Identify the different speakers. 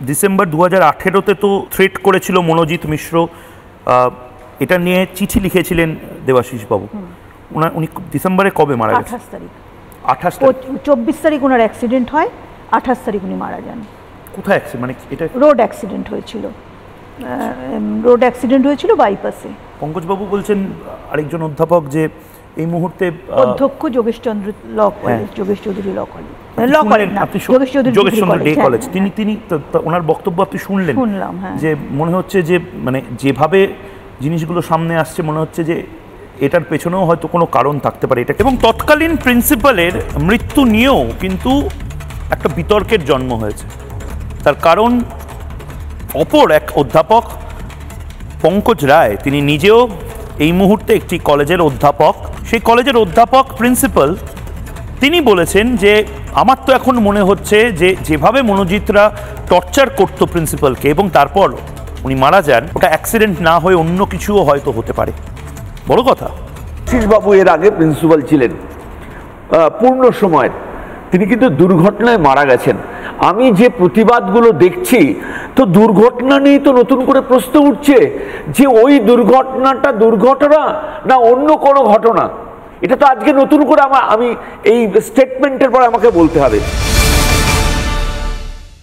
Speaker 1: December 2018-তে তো threat করেছিল মনোজিৎ মিশ্র, এটা নিয়ে চিঠি লিখেছিলেন দেবাশিস বাবু। উনি ডিসেম্বরে কবে মারা গেছেন?
Speaker 2: 28 তারিখ।
Speaker 1: 28 তারিখ।
Speaker 2: 24 তারিখ ওনার অ্যাক্সিডেন্ট হয়, 28 তারিখ উনি মারা যান।
Speaker 1: কোথায় অ্যাক্সিডেন্ট, মানে এটা
Speaker 2: রোড অ্যাক্সিডেন্ট হয়েছিল, রোড অ্যাক্সিডেন্ট হয়েছিল বাইপাসে।
Speaker 1: পঙ্কজবাবু বলছেন আরেকজন অধ্যাপক যে এই মুহূর্তে
Speaker 2: অধ্যক্ষ Jogeshchandra law college, Jogesh Chowdhury law college,
Speaker 1: Jogeshchandra day college, তিনি ওনার বক্তব্য আপনি শুনলেন?
Speaker 2: শুনলাম, হ্যাঁ।
Speaker 1: যে মনে হচ্ছে যে মানে যেভাবে জিনিসগুলো সামনে আসছে মনে হচ্ছে যে এটার পেছনেও হয়তো কোনো কারণ থাকতে পারে এটা। এবং তৎকালীন প্রিন্সিপালের মৃত্যু নিয়েও কিন্তু একটা বিতর্কের জন্ম হয়েছে। তার কারণ অপর এক অধ্যাপক পঙ্কজ রায়, তিনি নিজেও এই মুহূর্তে একটি কলেজের অধ্যাপক। সেই কলেজের অধ্যাপক প্রিন্সিপাল তিনি বলেছেন যে আমার তো এখন মনে হচ্ছে যে যেভাবে মনোজিৎরা টর্চার করতো প্রিন্সিপালকে এবং তারপর উনি মারা যান, ওটা অ্যাক্সিডেন্ট না হয়ে অন্য কিছুও হয়তো হতে পারে। বড় কথা,
Speaker 3: বাবু এর আগে প্রিন্সিপাল ছিলেন পূর্ণ সময়ের, তিনি কিন্তু দুর্ঘটনায় মারা গেছেন। আমি যে প্রতিবাদগুলো দেখছি, তো দুর্ঘটনা নিয়ে তো নতুন করে প্রশ্ন উঠছে যে ওই দুর্ঘটনাটা দুর্ঘটনা না অন্য কোনো ঘটনা। এটা তো আজকে নতুন করে আমি এই স্টেটমেন্টের পর আমাকে বলতে হবে।